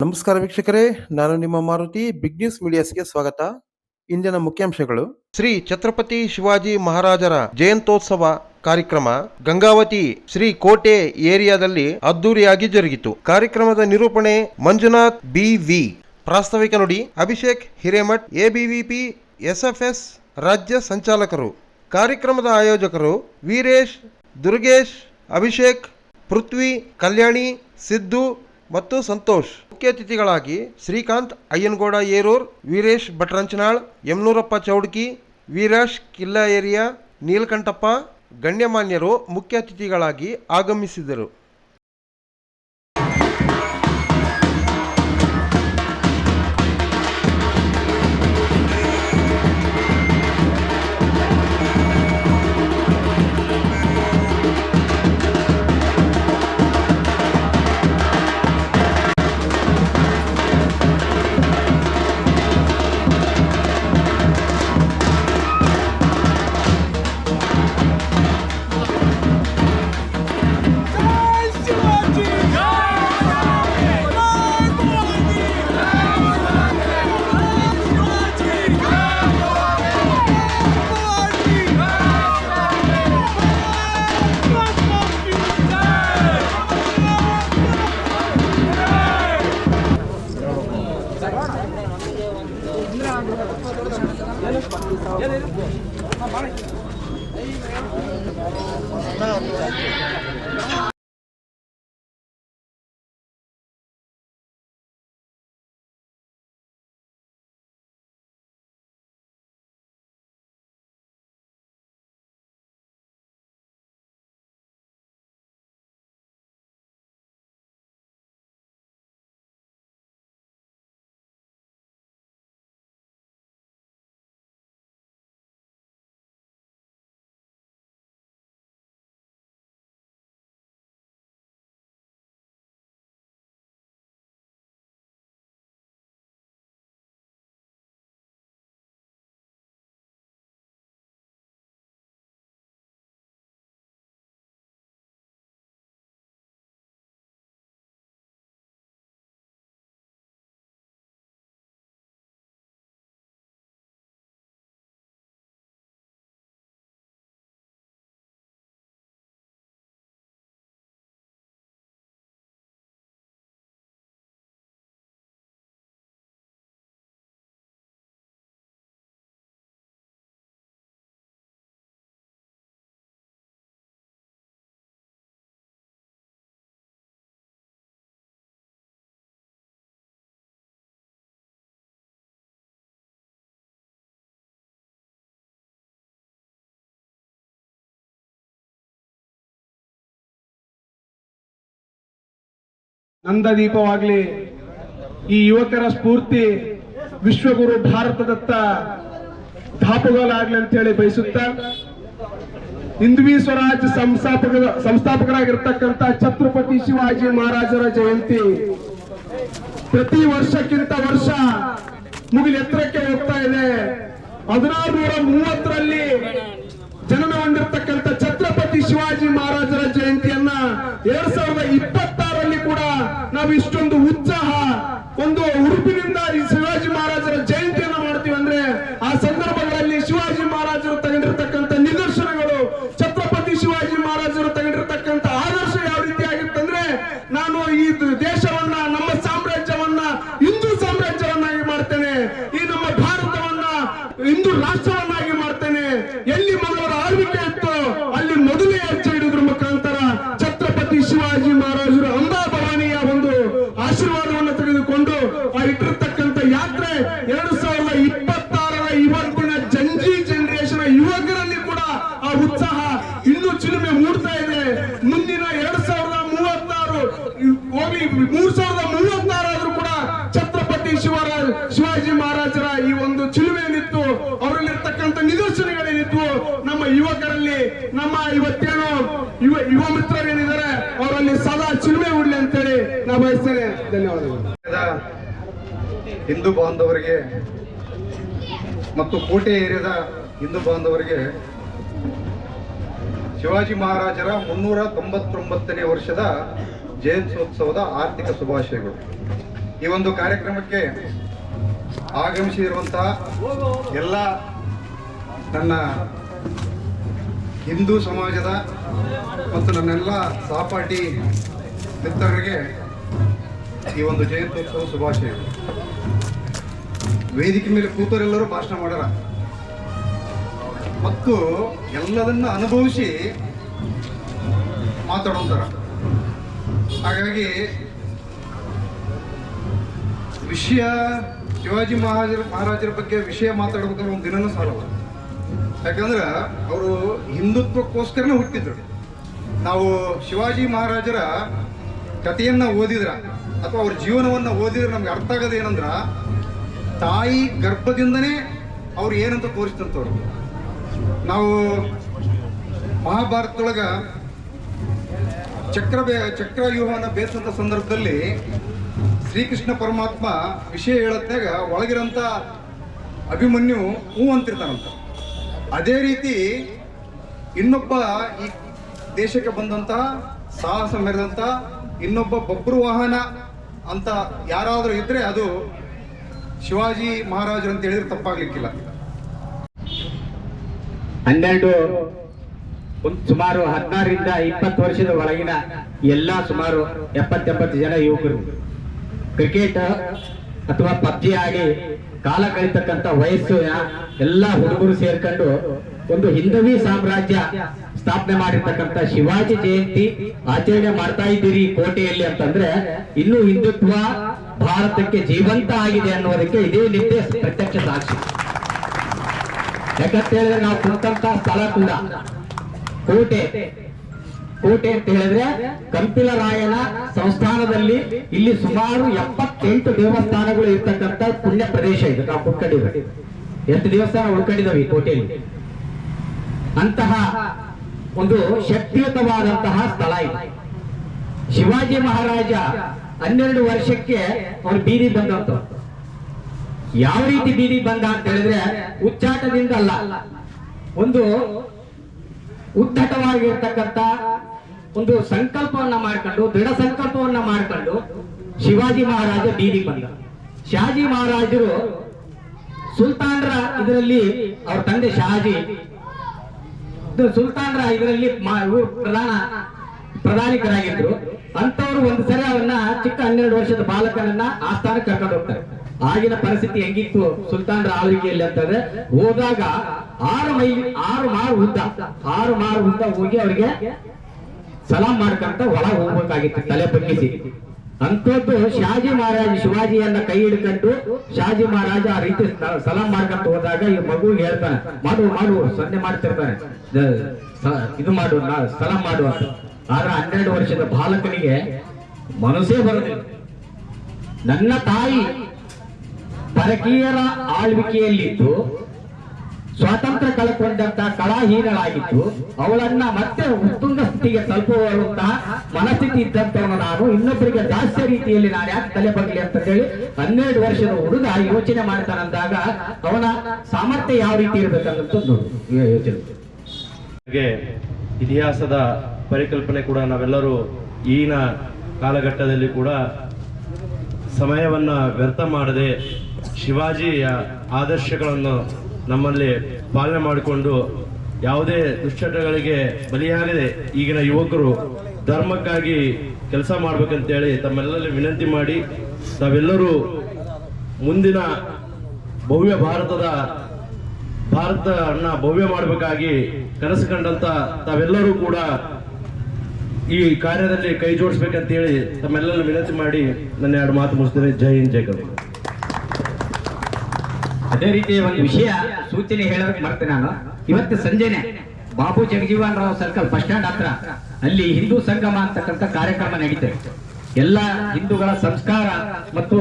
ನಮಸ್ಕಾರ ವೀಕ್ಷಕರೇ, ನಾನು ನಿಮ್ಮ ಮಾರುತಿ. ಬಿಗ್ ನ್ಯೂಸ್ ಮೀಡಿಯಾಸ್ಗೆ ಸ್ವಾಗತ. ಇಂದಿನ ಮುಖ್ಯಾಂಶಗಳು: ಶ್ರೀ ಛತ್ರಪತಿ ಶಿವಾಜಿ ಮಹಾರಾಜರ ಜಯಂತ್ಯೋತ್ಸವ ಕಾರ್ಯಕ್ರಮ ಗಂಗಾವತಿ ಶ್ರೀ ಕೋಟೆ ಏರಿಯಾದಲ್ಲಿ ಅದ್ದೂರಿಯಾಗಿ ಜರುಗಿತು. ಕಾರ್ಯಕ್ರಮದ ನಿರೂಪಣೆ ಮಂಜುನಾಥ್ BV. ಪ್ರಾಸ್ತಾವಿಕ ನುಡಿ ಅಭಿಷೇಕ್ ಹಿರೇಮಠ್, ABVP SFS ರಾಜ್ಯ ಸಂಚಾಲಕರು. ಕಾರ್ಯಕ್ರಮದ ಆಯೋಜಕರು ವೀರೇಶ್, ದುರ್ಗೇಶ್, ಅಭಿಷೇಕ್, ಪೃಥ್ವಿ, ಕಲ್ಯಾಣಿ, ಸಿದ್ದು ಮತ್ತು ಸಂತೋಷ್. ಮುಖ್ಯ ಅತಿಥಿಗಳಾಗಿ ಶ್ರೀಕಾಂತ್ ಅಯ್ಯನಗೌಡ ಏರೂರ್, ವೀರೇಶ್ ಭಟ್ರಂಚನಾಳ್, ಯಮನೂರಪ್ಪ ಚೌಡ್ಕಿ, ವೀರಾಶ್ ಕಿಲ್ಲಾ ಏರಿಯಾ, ನೀಲಕಂಠಪ್ಪ ಗಣ್ಯಮಾನ್ಯರು ಮುಖ್ಯ ಅತಿಥಿಗಳಾಗಿ ಆಗಮಿಸಿದರು. ನಂದದೀಪವಾಗಲಿ ಈ ಯುವಕರ ಸ್ಫೂರ್ತಿ ವಿಶ್ವಗುರು ಭಾರತದತ್ತ ದಾಪುಗಾಲಾಗ್ಲಿ ಅಂತ ಹೇಳಿ ಬಯಸುತ್ತಾ, ಹಿಂದ್ವಿ ಸ್ವರಾಜ್ ಸಂಸ್ಥಾಪಕರಾಗಿರ್ತಕ್ಕಂಥ ಛತ್ರಪತಿ ಶಿವಾಜಿ ಮಹಾರಾಜರ ಜಯಂತಿ ಪ್ರತಿ ವರ್ಷಕ್ಕಿಂತ ವರ್ಷ ಮುಗಿಲು ಎತ್ತರಕ್ಕೆ ಹೋಗ್ತಾ ಇದೆ. 1630ರಲ್ಲಿ ಜನನ ಹೊಂದಿರತಕ್ಕಂಥ ಛತ್ರಪತಿ ಶಿವಾಜಿ ಮಹಾರಾಜರ ಜಯಂತಿಯನ್ನ 2026ರಲ್ಲಿ ಕೂಡ ನಾವು ಇಷ್ಟೊಂದು ಉತ್ಸಾಹ, ಒಂದು ಉಡುಪಿನಿಂದ ಈ ಶಿವಾಜಿ ಮಹಾರಾಜರ ಜಯಂತಿಯನ್ನ ಮಾಡ್ತೀವಿ ಅಂದ್ರೆ ಆ ಸಂದರ್ಭಗಳಲ್ಲಿ ಶಿವಾಜಿ ಮಹಾರಾಜರು ತಗೊಂಡಿರ್ತಕ್ಕಂಥ ನಿದರ್ಶನಗಳು, ಛತ್ರಪತಿ ಶಿವಾಜಿ ಮಹಾರಾಜರು ತಗೊಂಡಿರ್ತಕ್ಕಂಥ ಆದರ್ಶ ಯಾವ ರೀತಿ ಆಗಿತ್ತಂದ್ರೆ, ನಾನು ಈ ದೇಶವನ್ನ, ನಮ್ಮ ಸಾಮ್ರಾಜ್ಯವನ್ನ ಹಿಂದೂ ಸಾಮ್ರಾಜ್ಯವನ್ನಾಗಿ ಮಾಡ್ತೇನೆ, ಈ ನಮ್ಮ ಭಾರತವನ್ನ ಹಿಂದೂ ರಾಷ್ಟ್ರವನ್ನಾಗಿ ಮಾಡ್ತೇನೆ, ಎಲ್ಲಿ ಮೊದಲವರ ಆಳ್ವಿಕೆ ಇತ್ತು ಅಲ್ಲಿ ಮೊದಲೇ ಹೆಜ್ಜೆ ಇಡುವುದ್ರ ಮುಖಾಂತರ ಛತ್ರಪತಿ ಶಿವಾಜಿ ಮಹಾರಾಜರು ಅಂಬಾ ಭವಾನಿಯ ಒಂದು ಆಶೀರ್ವಾದವನ್ನು ತೆಗೆದುಕೊಂಡು ಆ ಇಟ್ಟಿರ್ತಕ್ಕಂಥ ಯಾತ್ರೆ 2026ರ ಇವತ್ತಿನ ಜಂಜಿ ಜನರೇಷನ್ ಯುವಕರಲ್ಲಿ ಕೂಡ ಆ ಉತ್ಸಾಹ ಇನ್ನೂ ಚಿಲುಮೆ ಮೂಡ್ತಾ ಇದೆ. ಮುಂದಿನ 2036 ಹೋಗಿ 3036 ಆದ್ರೂ ಕೂಡ ಛತ್ರಪತಿ ಶಿವಾಜಿ ಮಹಾರಾಜರ ಈ ಒಂದು ಚಿಲುಮೆಯಲ್ಲಿತ್ತು, ಅವರಲ್ಲಿರ್ತಕ್ಕಂಥ ನಿದರ್ಶನಗಳೇನಿದ್ವು ನಮ್ಮ ಯುವಕರಲ್ಲಿ, ನಮ್ಮ ಇವತ್ತೇನು ಯುವ ಮಿತ್ರರೇನಿದ್ದಾರೆ ಅವರಲ್ಲಿ ಸದಾ ಚಿಲುಮೆ ಉಡ್ಲಿ ಅಂತೇಳಿ ನಾ ಬಯಸ್ತೇನೆ. ಧನ್ಯವಾದಗಳು. ಹಿಂದೂ ಬಾಂಧವರಿಗೆ ಮತ್ತು ಕೋಟೆ ಏರಿಯಾದ ಹಿಂದೂ ಬಾಂಧವರಿಗೆ ಶಿವಾಜಿ ಮಹಾರಾಜರ 399ನೇ ವರ್ಷದ ಜಯಂತ್ಯೋತ್ಸವದ ಆರ್ಥಿಕ ಶುಭಾಶಯಗಳು. ಈ ಒಂದು ಕಾರ್ಯಕ್ರಮಕ್ಕೆ ಆಗಮಿಸಿರುವಂತಹ ಎಲ್ಲ ನನ್ನ ಹಿಂದೂ ಸಮಾಜದ ಮತ್ತು ನನ್ನೆಲ್ಲ ಸಹಪಾಠಿ ಮಿತ್ರರಿಗೆ ಈ ಒಂದು ಜಯಂತ್ಯೋತ್ಸವ ಶುಭಾಶಯಗಳು. ವೇದಿಕೆ ಮೇಲೆ ಕೂತವರೆಲ್ಲರೂ ಭಾಷಣ ಮಾಡ್ಯಾರ ಮತ್ತು ಎಲ್ಲದನ್ನ ಅನುಭವಿಸಿ ಮಾತಾಡೋಂತಾರ. ಹಾಗಾಗಿ ವಿಷಯ ಶಿವಾಜಿ ಮಹಾರಾಜರ ಬಗ್ಗೆ ವಿಷಯ ಮಾತಾಡ್ಬೇಕಾದ್ರೆ ಒಂದು ದಿನನೂ ಸಾಲಲ್ಲ. ಯಾಕಂದ್ರೆ ಅವರು ಹಿಂದುತ್ವಕ್ಕೋಸ್ಕರನೇ ಹುಟ್ಟಿದ್ರು. ನಾವು ಶಿವಾಜಿ ಮಹಾರಾಜರ ಕಥೆಯನ್ನ ಓದಿದ್ರ ಅಥವಾ ಅವ್ರ ಜೀವನವನ್ನು ಓದಿದ್ರೆ ನಮ್ಗೆ ಅರ್ಥ ಆಗೋದು ಏನಂದ್ರ, ತಾಯಿ ಗರ್ಭದಿಂದನೇ ಅವ್ರು ಏನಂತ ತೋರಿಸ್ತಂತವ್ರು. ನಾವು ಮಹಾಭಾರತದೊಳಗ ಚಕ್ರವ್ಯೂಹನ ಬೇಸಂತ ಸಂದರ್ಭದಲ್ಲಿ ಶ್ರೀಕೃಷ್ಣ ಪರಮಾತ್ಮ ವಿಷಯ ಹೇಳತ್ನಾಗ ಒಳಗಿರಂತ ಅಭಿಮನ್ಯು ಹೂ ಅಂತಿರ್ತಾನಂತ. ಅದೇ ರೀತಿ ಇನ್ನೊಬ್ಬ ಈ ದೇಶಕ್ಕೆ ಬಂದಂತಹ ಸಾಹಸ ಮೆರೆದಂತ ಇನ್ನೊಬ್ಬ ಬಬ್ರು ವಾಹನ ಅಂತ ಯಾರಾದರೂ ಇದ್ರೆ ಅದು ಶಿವಾಜಿ ಮಹಾರಾಜರು ಅಂತ ಹೇಳಿದ್ರೆ ತಪ್ಪಾಗ್ಲಿಕ್ಕಿಲ್ಲ. ಸುಮಾರು 16ರಿಂದ 20 ವರ್ಷದ ಒಳಗಿನ ಎಲ್ಲ ಸುಮಾರು 70-80 ಜನ ಯುವಕರು ಕ್ರಿಕೆಟ್ ಅಥವಾ ಪಬ್ಜಿ ಆಡಿ ಕಾಲ ಕಳೀತಕ್ಕಂಥ ವಯಸ್ಸಿನ ಎಲ್ಲ ಹುಡುಗರು ಸೇರ್ಕೊಂಡು ಒಂದು ಹಿಂದವಿ ಸಾಮ್ರಾಜ್ಯ ಸ್ಥಾಪನೆ ಮಾಡಿರ್ತಕ್ಕಂಥ ಶಿವಾಜಿ ಜಯಂತಿ ಆಚರಣೆ ಮಾಡ್ತಾ ಇದ್ದೀರಿ ಕೋಟೆಯಲ್ಲಿ ಅಂತಂದ್ರೆ ಇನ್ನೂ ಹಿಂದುತ್ವ ಭಾರತಕ್ಕೆ ಜೀವಂತ ಆಗಿದೆ ಅನ್ನೋದಕ್ಕೆ ಇದೇ ನಿತ್ಯ ಪ್ರತ್ಯಕ್ಷ ಸಾಕ್ಷಿ. ಯಾಕಂತ ಹೇಳಿದ್ರೆ ನಾವು ಕುಂತಂತ ಸ್ಥಳ ಕೂಡ ಕೋಟೆ ಅಂತ ಹೇಳಿದ್ರೆ ಕಂಪಿಲರಾಯನ ಸಂಸ್ಥಾನದಲ್ಲಿ ಇಲ್ಲಿ ಸುಮಾರು 78 ದೇವಸ್ಥಾನಗಳು ಇರ್ತಕ್ಕಂಥ ಪುಣ್ಯ ಪ್ರದೇಶ ಇದು. ನಾವು ಕುತ್ಕೊಂಡಿದ್ವಿ, ಎಷ್ಟು ದೇವಸ್ಥಾನ ಉಳ್ಕೊಂಡಿದ್ದಾವೆ ಈ ಕೋಟೆಯಲ್ಲಿ. ಅಂತಹ ಒಂದು ಶಕ್ತಿಯುತವಾದಂತಹ ಸ್ಥಳ ಇದು. ಶಿವಾಜಿ ಮಹಾರಾಜ 12 ವರ್ಷಕ್ಕೆ ಅವ್ರು ಬೀದಿ ಬಂದಂತ. ಯಾವ ರೀತಿ ಬೀದಿ ಬಂದ ಅಂತ ಹೇಳಿದ್ರೆ ಉಚ್ಚಾಟದಿಂದ ಅಲ್ಲ, ಒಂದು ಉದ್ದಟವಾಗಿರ್ತಕ್ಕಂಥ ಒಂದು ಸಂಕಲ್ಪವನ್ನ ಮಾಡ್ಕೊಂಡು, ದೃಢ ಸಂಕಲ್ಪವನ್ನ ಮಾಡ್ಕೊಂಡು ಶಿವಾಜಿ ಮಹಾರಾಜ ಬೀದಿ ಬಂದ. ಶಹಾಜಿ ಮಹಾರಾಜರು ಸುಲ್ತಾನರ ಇದರಲ್ಲಿ ಅವ್ರ ತಂದೆ ಶಹಾಜಿ ಸುಲ್ತಾನರ ಇದರಲ್ಲಿ ಪ್ರಧಾನಿಕರಾಗಿದ್ರು. ಅಂತವ್ರು ಒಂದು ಸರಿ ಅವನ್ನ ಚಿಕ್ಕ 12 ವರ್ಷದ ಬಾಲಕನನ್ನ ಆಸ್ಥಾನಕ್ಕೆ ಕರ್ಕೊಂಡು ಹೋಗ್ತಾರೆ. ಆಗಿನ ಪರಿಸ್ಥಿತಿ ಹೆಂಗಿತ್ತು ಸುಲ್ತಾನರ ಆಳ್ವಿಕೆಯಲ್ಲಿ ಅಂತಂದ್ರೆ, ಹೋದಾಗ 6 ಮಾರು ಉದ್ದ ಹೋಗಿ ಅವರಿಗೆ ಸಲಾಂ ಮಾಡ್ಕೊಂತ ಒಳಗೆ ಹೋಗ್ಬೇಕಾಗಿತ್ತು ತಲೆ ಬಗ್ಗಿಸಿ. ಅಂತದ್ದು ಶಹಾಜಿ ಮಹಾರಾಜ ಶಿವಾಜಿಯನ್ನ ಕೈ ಹಿಡ್ಕೊಂಡು ಶಹಾಜಿ ಮಹಾರಾಜ ಆ ರೀತಿ ಸಲಾಂ ಮಾಡ್ಕೊಂತ ಹೋದಾಗ ಈ ಮಗುವಿಗೆ ಹೇಳ್ತಾನೆ, ಮಾಡು ಸನ್ನೆ ಮಾಡ್ತಿರ್ತಾನೆ, ಇದು ಮಾಡು ಸಲಾಂ ಮಾಡು ಅಂತ. ಆದ್ರೆ 12 ವರ್ಷದ ಬಾಲಕನಿಗೆ ಮನಸ್ಸೇ ಬರೋದಿಲ್ಲ. ನನ್ನ ತಾಯಿ ಪರಕೀಯರ ಆಳ್ವಿಕೆಯಲ್ಲಿದ್ದು ಸ್ವಾತಂತ್ರ್ಯ ಕಳ್ಕೊಂಡಂತ ಕಳಾಹೀನಳಾಗಿತ್ತು. ಅವಳನ್ನ ಮತ್ತೆ ಉತ್ತುಂಗ ಸ್ಥಿತಿಗೆ ತಲುಪುವಂತಹ ಮನಸ್ಥಿತಿ ಇದ್ದಂತವನು ನಾನು ಇನ್ನೊಬ್ಬರಿಗೆ ದಾಸ್ಯ ರೀತಿಯಲ್ಲಿ ನಾನು ಯಾಕೆ ತಲೆ ಬಗ್ಲಿ ಅಂತ ಹೇಳಿ 12 ವರ್ಷದ ಹುಡುಗ ಯೋಚನೆ ಮಾಡ್ತಾನಂದಾಗ ಅವನ ಸಾಮರ್ಥ್ಯ ಯಾವ ರೀತಿ ಇರ್ಬೇಕಂತ ಯೋಚನೆ. ಇತಿಹಾಸದ ಪರಿಕಲ್ಪನೆ ಕೂಡ ನಾವೆಲ್ಲರೂ ಈಗಿನ ಕಾಲಘಟ್ಟದಲ್ಲಿ ಕೂಡ ಸಮಯವನ್ನ ವ್ಯರ್ಥ ಮಾಡದೆ ಶಿವಾಜಿಯ ಆದರ್ಶಗಳನ್ನು ನಮ್ಮಲ್ಲಿ ಪಾಲನೆ ಮಾಡಿಕೊಂಡು ಯಾವುದೇ ದುಶ್ಚಟಗಳಿಗೆ ಬಲಿಯಾಗದೆ ಈಗಿನ ಯುವಕರು ಧರ್ಮಕ್ಕಾಗಿ ಕೆಲಸ ಮಾಡ್ಬೇಕಂತೇಳಿ ತಮ್ಮೆಲ್ಲರಲ್ಲಿ ವಿನಂತಿ ಮಾಡಿ, ತಾವೆಲ್ಲರೂ ಮುಂದಿನ ಭವ್ಯ ಭಾರತವನ್ನ ಭವ್ಯ ಮಾಡಬೇಕಾಗಿ ಕನಸು ಕಂಡಂತ ತಾವೆಲ್ಲರೂ ಕೂಡ ಈ ಕಾರ್ಯದಲ್ಲಿ ಕೈ ಜೋಡಿಸ್ಬೇಕಂತೇಳಿ ತಮ್ಮೆಲ್ಲರೂ ವಿನಂತಿ ಮಾಡಿ ನನ್ನ 2 ಮಾತು ಮುಗಿಸ್ತೇನೆ. ಜೈ ಹಿಂದ್, ಜೈ ಕರ್ನಾಟಕ. ಅದೇ ರೀತಿ ಒಂದು ವಿಷಯ ಸೂಚನೆ ಹೇಳೋದಕ್ಕೆ ಮಾಡ್ತೇನೆ ನಾನು. ಇವತ್ತು ಸಂಜೆನೆ Babu Jagjivan Ram circle bus stand ಹತ್ರ ಅಲ್ಲಿ ಹಿಂದೂ ಸಂಗಮ ಅಂತಕ್ಕಂಥ ಕಾರ್ಯಕ್ರಮ ನಡೀತದೆ. ಎಲ್ಲ ಹಿಂದೂಗಳ ಸಂಸ್ಕಾರ ಮತ್ತು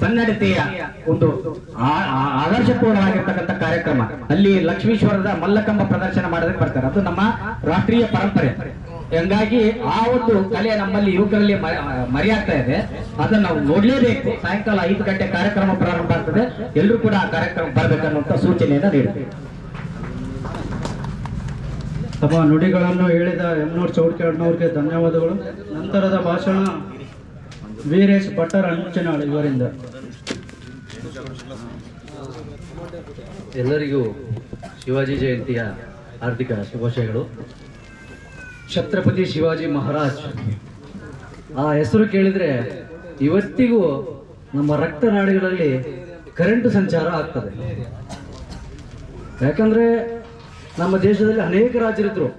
ಸನ್ನಡತೆಯ ಒಂದು ಆದರ್ಶಪೂರ್ಣವಾಗಿರ್ತಕ್ಕಂಥ ಕಾರ್ಯಕ್ರಮ. ಅಲ್ಲಿ ಲಕ್ಷ್ಮೀಶ್ವರದ ಮಲ್ಲಕಂಬ ಪ್ರದರ್ಶನ ಮಾಡೋದಕ್ಕೆ ಬರ್ತಾರೆ. ಅದು ನಮ್ಮ ರಾಷ್ಟ್ರೀಯ ಪರಂಪರೆ. ಹಂಗಾಗಿ ಆ ಒಂದು ಕಲೆ ನಮ್ಮಲ್ಲಿ ಯುವಕರಲ್ಲಿ ಮರೆಯಾಗ್ತಾ ಇದೆ. ಅದನ್ನ ನಾವು ನೋಡ್ಲೇಬೇಕು. ಸಾಯಂಕಾಲ 5 ಗಂಟೆ ಕಾರ್ಯಕ್ರಮ ಪ್ರಾರಂಭ ಆಗ್ತದೆ. ಎಲ್ಲರೂ ಕೂಡ ಆ ಕಾರ್ಯಕ್ರಮ ಬರ್ಬೇಕನ್ನುವಂತ ಸೂಚನೆಯನ್ನ ನೀಡುತ್ತೇವೆ. ತಮ್ಮ ನುಡಿಗಳನ್ನು ಹೇಳಿದ ಎಮ್ನೂರ್ ಚೌಡ್ಕಿ ಅಣ್ಣವ್ರಿಗೆ ಧನ್ಯವಾದಗಳು. ನಂತರದ ಭಾಷಣ ವೀರೇಶ್ ಭಟ್ಟರ ಅಂಚನಾಳ್ ಇವರಿಂದ. ಎಲ್ಲರಿಗೂ ಶಿವಾಜಿ ಜಯಂತಿಯ ಹಾರ್ದಿಕ ಶುಭಾಶಯಗಳು. ಛತ್ರಪತಿ ಶಿವಾಜಿ ಮಹಾರಾಜ್ ಆ ಹೆಸರು ಕೇಳಿದರೆ ಇವತ್ತಿಗೂ ನಮ್ಮ ರಕ್ತನಾಡಿಗಳಲ್ಲಿ ಕರೆಂಟ್ ಸಂಚಾರ ಆಗ್ತದೆ. ಯಾಕಂದ್ರೆ ನಮ್ಮ ದೇಶದಲ್ಲಿ ಅನೇಕ ರಾಜರಿದ್ರು.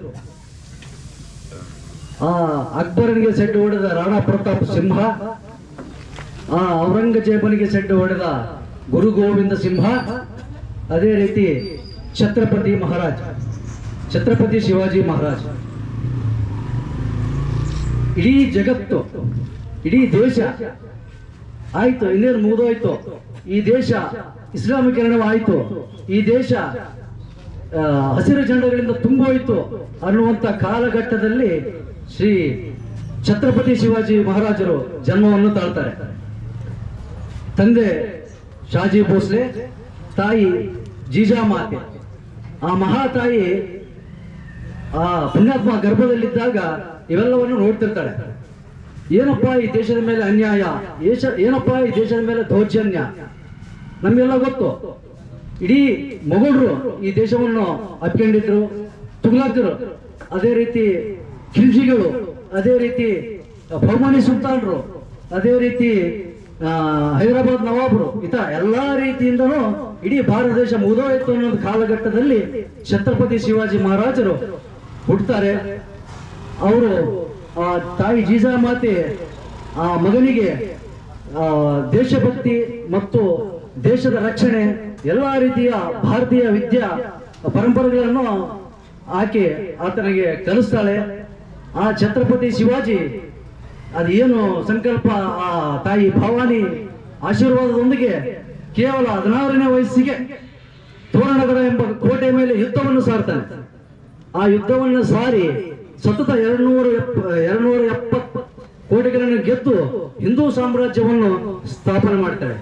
ಅಕ್ಬರನಿಗೆ ಸೆಡ್ಡು ಹೊಡೆದ ರಾಣಾ ಪ್ರತಾಪ್ ಸಿಂಹ, ಔರಂಗಜೇಬನಿಗೆ ಸೆಡ್ಡು ಹೊಡೆದ ಗುರು ಗೋವಿಂದ ಸಿಂಹ, ಅದೇ ರೀತಿ ಛತ್ರಪತಿ ಮಹಾರಾಜ್, ಛತ್ರಪತಿ ಶಿವಾಜಿ ಮಹಾರಾಜ್. ಇಡೀ ಜಗತ್ತು, ಇಡೀ ದೇಶ ಆಯ್ತು, ಇನ್ನೇನು ಮುಗಿದೋಯ್ತು, ಈ ದೇಶ ಇಸ್ಲಾಮೀಕರಣವಾಯಿತು, ಈ ದೇಶ ಹಸಿರು ಜೆಂಡಗಳಿಂದ ತುಂಬೋಯ್ತು ಅನ್ನುವಂಥ ಕಾಲಘಟ್ಟದಲ್ಲಿ ಶ್ರೀ ಛತ್ರಪತಿ ಶಿವಾಜಿ ಮಹಾರಾಜರು ಜನ್ಮವನ್ನು ತಾಳ್ತಾರೆ. ತಂದೆ ಶಾಜಿ ಭೋಸ್ಲೆ, ತಾಯಿ ಜೀಜಾಮಾತೆ. ಆ ಮಹಾತಾಯಿ ಆ ಪುಣ್ಯಾತ್ಮ ಗರ್ಭದಲ್ಲಿದ್ದಾಗ ಇವೆಲ್ಲವನ್ನು ನೋಡ್ತಿರ್ತಾಳೆ. ಏನಪ್ಪಾ ಈ ದೇಶದ ಮೇಲೆ ಅನ್ಯಾಯ, ಏನಪ್ಪಾ ಈ ದೇಶದ ಮೇಲೆ ದೌರ್ಜನ್ಯ, ನಮಗೆಲ್ಲ ಗೊತ್ತು. ಇಡೀ ಮೊಘಲರು ಈ ದೇಶವನ್ನು ಅಪ್ಕೊಂಡಿದ್ರು, ತುಗ್ಲಾಕರು, ಅದೇ ರೀತಿ ಖಿಲ್ಜಿಗಳು, ಅದೇ ರೀತಿ ಬಹುಮಾನಿ ಸುಲ್ತಾನರು, ಅದೇ ರೀತಿ ಹೈದರಾಬಾದ್ ನವಾಬರು, ಎಲ್ಲಾ ರೀತಿಯಿಂದನೂ ಇಡೀ ಭಾರತ ದೇಶ ಮುಗಿದೋಯ್ತು ಅನ್ನೋದು ಕಾಲಘಟ್ಟದಲ್ಲಿ ಛತ್ರಪತಿ ಶಿವಾಜಿ ಮಹಾರಾಜರು ಹುಟ್ಟುತ್ತಾರೆ. ಅವರು ತಾಯಿ ಜೀಜಾಮಾತೆ ಆ ಮಗನಿಗೆ ದೇಶಭಕ್ತಿ ಮತ್ತು ದೇಶದ ರಕ್ಷಣೆ ಎಲ್ಲ ರೀತಿಯ ಭಾರತೀಯ ವಿದ್ಯಾ ಪರಂಪರೆಗಳನ್ನು ಆತನಿಗೆ ಕಲಿಸ್ತಾಳೆ. ಆ ಛತ್ರಪತಿ ಶಿವಾಜಿ ಅದೇನು ಸಂಕಲ್ಪ, ಆ ತಾಯಿ ಭವಾನಿ ಆಶೀರ್ವಾದದೊಂದಿಗೆ ಕೇವಲ 16ನೇ ವಯಸ್ಸಿಗೆ ತೋರಣಗಡ ಎಂಬ ಕೋಟೆ ಮೇಲೆ ಯುದ್ಧವನ್ನು ಸಾರ್ತಾನೆ. ಆ ಯುದ್ಧವನ್ನು ಸಾರಿ ಸತತ 270 ಕೋಟೆಗಳನ್ನು ಗೆದ್ದು ಹಿಂದೂ ಸಾಮ್ರಾಜ್ಯವನ್ನು ಸ್ಥಾಪನೆ ಮಾಡ್ತಾಳೆ.